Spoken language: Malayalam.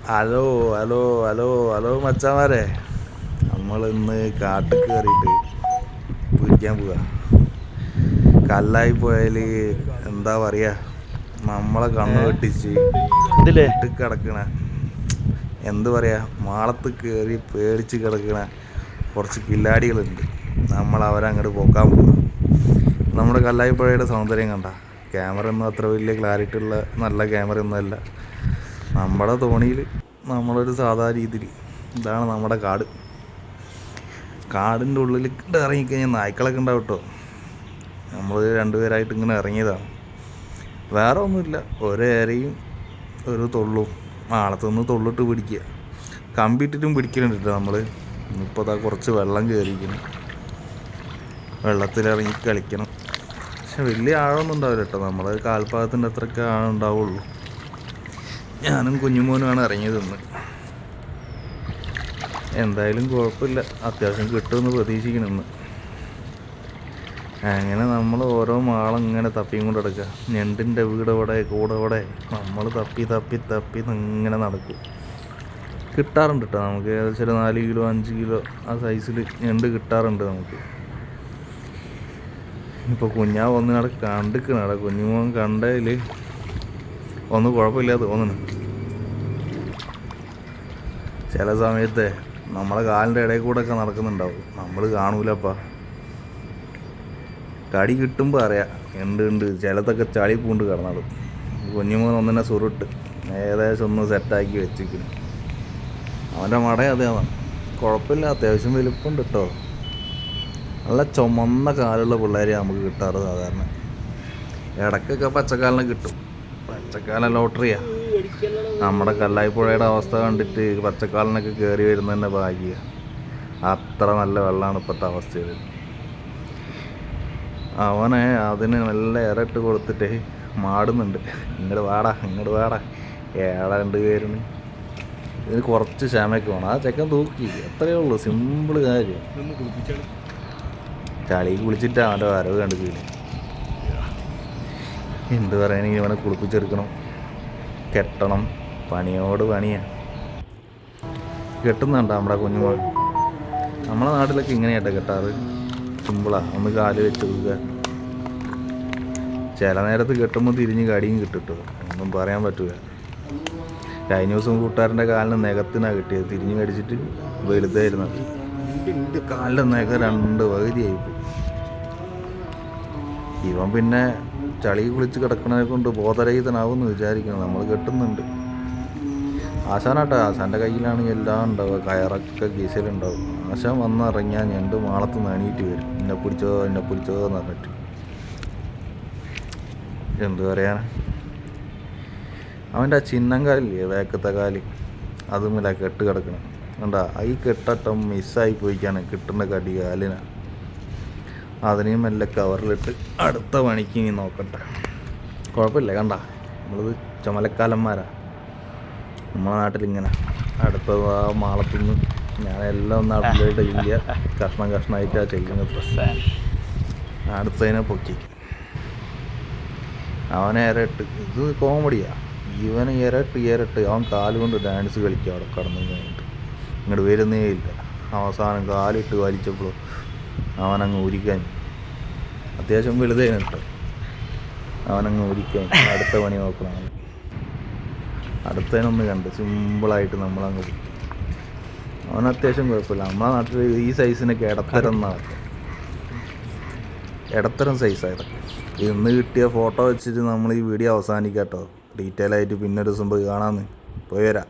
ഹലോ ഹലോ ഹലോ ഹലോ മച്ചാമാരെ, നമ്മൾ ഇന്ന് കാട്ടിൽ കയറിയിട്ട് പിടിക്കാൻ പോവുക. കല്ലായി പോയാൽ എന്താ പറയുക, നമ്മളെ കണ്ണ് വെട്ടിച്ച് വീട്ടിൽ കിടക്കണ എന്ത് പറയുക, മാളത്ത് കയറി പേടിച്ച് കിടക്കണ കുറച്ച് കില്ലാടികളുണ്ട്. നമ്മൾ അവരങ്ങോട്ട് പോക്കാൻ പോവുക. നമ്മുടെ കല്ലായി പുഴയുടെ സൗന്ദര്യം കണ്ട, ക്യാമറ ഒന്നും അത്ര വലിയ ക്ലാരിറ്റി ഉള്ള നല്ല ക്യാമറ ഒന്നുമല്ല. നമ്മുടെ തോണിയിൽ നമ്മളൊരു സാധാ രീതിയിൽ, ഇതാണ് നമ്മുടെ കാട്. കാടിൻ്റെ ഉള്ളിൽ ഇറങ്ങിക്കഴിഞ്ഞാൽ നായ്ക്കളൊക്കെ ഉണ്ടാവും കേട്ടോ. നമ്മൾ രണ്ടുപേരായിട്ട് ഇങ്ങനെ ഇറങ്ങിയതാണ്. വേറെ ഒന്നുമില്ല, ഒരേരയും ഒരു തൊള്ളും. മാളത്തുനിന്ന് തൊള്ളിട്ട് പിടിക്കുക, കമ്പിയിട്ടിട്ടും പിടിക്കുന്നുണ്ട് കേട്ടോ നമ്മൾ. ഇപ്പോൾ അതാ കുറച്ച് വെള്ളം കയറിയിരിക്കണം, വെള്ളത്തിലിറങ്ങി കളിക്കണം. പക്ഷെ വലിയ ആഴമൊന്നും ഉണ്ടാവില്ല കേട്ടോ, നമ്മൾ കാൽപ്പാകത്തിൻ്റെ അത്രയ്ക്ക് ആഴം ഉണ്ടാവുള്ളൂ. ഞാനും കുഞ്ഞുമോനുമാണ് ഇറങ്ങിയത് ഇന്ന്. എന്തായാലും കുഴപ്പമില്ല, അത്യാവശ്യം കിട്ടുമെന്ന് പ്രതീക്ഷിക്കണം ഇന്ന്. അങ്ങനെ നമ്മൾ ഓരോ മാളം ഇങ്ങനെ തപ്പിയും കൊണ്ട് കിടക്കുക. ഞണ്ടിൻ്റെ വീടവിടെ കൂടവിടെ നമ്മൾ തപ്പി തപ്പി തപ്പി ഇങ്ങനെ നടക്കും. കിട്ടാറുണ്ട് കേട്ടോ നമുക്ക്, ഏകദേശം ഒരു 4 കിലോ 5 കിലോ ആ സൈസിൽ ഞണ്ട് കിട്ടാറുണ്ട് നമുക്ക്. ഇപ്പോൾ കുഞ്ഞാവ് ഒന്ന് അവിടെ കണ്ടിക്കണം, അവിടെ കുഞ്ഞുമോൻ കണ്ടതിൽ ഒന്നും കുഴപ്പമില്ലാതെ തോന്നുന്നു. ചില സമയത്ത് നമ്മളെ കാലിൻ്റെ ഇടയിൽ കൂടെ ഒക്കെ നടക്കുന്നുണ്ടാവും, നമ്മൾ കാണൂലപ്പാ. കടി കിട്ടുമ്പോൾ അറിയാം ഉണ്ട്. ചിലതൊക്കെ ചളി പൂണ്ട് കിടന്നാളും. കുഞ്ഞുമോൻ ഒന്നിനെ സുരുട്ട് ഏകദേശം ഒന്ന് സെറ്റാക്കി വെച്ചിരിക്കുന്നു. അവൻ്റെ മട അതാണ്, കുഴപ്പമില്ല, അത്യാവശ്യം വലുപ്പമുണ്ട് കേട്ടോ. നല്ല ചുമന്ന കാലുള്ള പിള്ളേരെ നമുക്ക് കിട്ടാറ് സാധാരണ. ഇടയ്ക്കൊക്കെ പച്ചക്കാലിനെ കിട്ടും, പച്ചക്കാലം ലോട്ടറിയാണ്. നമ്മുടെ കല്ലായിപ്പുഴയുടെ അവസ്ഥ കണ്ടിട്ട് പച്ചക്കാലിനൊക്കെ കയറി വരുന്ന തന്നെ ഭാഗ്യ. അത്ര നല്ല വെള്ളമാണ് ഇപ്പോഴത്തെ അവസ്ഥയിൽ. അവനെ അതിന് നല്ല ഇരട്ട് കൊടുത്തിട്ട് മാടുന്നുണ്ട്. ഇങ്ങോട്ട് വാടാ ഏടാണ്ട് പേരിന്. ഇതിന് കുറച്ച് ക്ഷമയൊക്കെ വേണം. ആ ചെക്കൻ തൂക്കി, അത്രയേ ഉള്ളൂ, സിമ്പിൾ കാര്യം. ചളി കുളിച്ചിട്ട് അവൻ്റെ വരവ് കണ്ടിട്ടില്ല. എന്ത് പറയാനെങ്കിൽ ഇവനെ കുളിപ്പിച്ചെടുക്കണം, കെട്ടണം, പണിയോട് പണിയാണ്. കെട്ടുന്നുണ്ടോ നമ്മുടെ കുഞ്ഞുമോൾ? നമ്മളെ നാട്ടിലൊക്കെ ഇങ്ങനെയാട്ടോ കെട്ടാറ്, സിമ്പിളാണ്. ഒന്ന് കാല് വെച്ച് കൊടുക്കുക. ചില നേരത്ത് കെട്ടുമ്പോൾ തിരിഞ്ഞ് കടിയും കിട്ടിട്ടോ, ഒന്നും പറയാൻ പറ്റില്ല. കഴിഞ്ഞ ദിവസം കൂട്ടുകാരൻ്റെ കാലിന് നികത്തിനാണ് കിട്ടിയത്, തിരിഞ്ഞ് കടിച്ചിട്ട് വലുതായിരുന്നത്. കാലിൻ്റെ നഖ 2 പകുതിയായിപ്പോയി. ഇവൻ പിന്നെ ചളി കുളിച്ച് കിടക്കണതിനെ കൊണ്ട് ബോധരഹിതനാവുമെന്ന് വിചാരിക്കണം. നമ്മൾ കെട്ടുന്നുണ്ട്. ആശാനാട്ടോ, ആശാൻ്റെ കയ്യിലാണ് എല്ലാം ഉണ്ടാവുക, കയറൊക്കെ ഗീസലുണ്ടാവും. ആശാൻ വന്നിറങ്ങിയാൽ ഞണ്ട് മാളത്ത് നണീറ്റ് വരും, എന്നെ പിടിച്ചോ എന്ന് പറഞ്ഞിട്ട്. എന്ത് പറയാനാ, അവൻ്റെ ആ ചിഹ്നം കാലില്ലേ, വേക്കത്തെ കാല്, അതുമില്ല കെട്ട് കിടക്കണം. കണ്ടാ, ഈ കെട്ടട്ടം മിസ്സായി പോയിക്കാണ് കിട്ടുന്ന കടി കാലിനാണ്. അതിനെയും മെല്ലെ കവറിലിട്ട് അടുത്ത പണിക്ക് ഇനി നോക്കട്ടെ. കുഴപ്പമില്ല, കണ്ട നമ്മളിത് ചുമലക്കാലന്മാരാ. നമ്മളെ നാട്ടിലിങ്ങനെ അടുത്ത മാളത്തുനിന്ന് ഞാനെല്ലാം ഒന്ന് അപ്ഡേറ്റ് ഇല്ല, കഷ്ണമായിട്ടാണ് ചെയ്യുന്നത്. അടുത്തതിനെ പൊക്കി അവനെ ഇരട്ട്. ഇത് കോമഡിയാണ്. ഇവന് ഇരട്ട് അവൻ കാലുകൊണ്ട് ഡാൻസ് കളിക്കുക അവിടെ കടന്നു കഴിഞ്ഞിട്ട്. ഇങ്ങോട്ട് വരുന്നേ ഇല്ല. അവസാനം കാലിട്ട് വലിച്ചപ്പോൾ അവനങ്ങ് ഊരിക്കാൻ, അത്യാവശ്യം വലുതായിരുന്നു കേട്ടോ, അവനങ്ങ് ഊരിക്കാൻ. അടുത്ത പണി നോക്കണം. അടുത്തതിനൊന്ന് കണ്ട് സിമ്പിളായിട്ട് നമ്മളങ്ങ് പോയി. അവൻ അത്യാവശ്യം കുഴപ്പമില്ല. നമ്മളെ നാട്ടിൽ ഈ സൈസിനൊക്കെ ഇടത്തരം സൈസായത്. ഇന്ന് കിട്ടിയ ഫോട്ടോ വെച്ചിട്ട് നമ്മൾ ഈ വീഡിയോ അവസാനിക്കാം കേട്ടോ. ഡീറ്റെയിൽ ആയിട്ട് പിന്നെ ഒരു ദിവസം പോയി കാണാമെന്ന്. പോയി വരാം.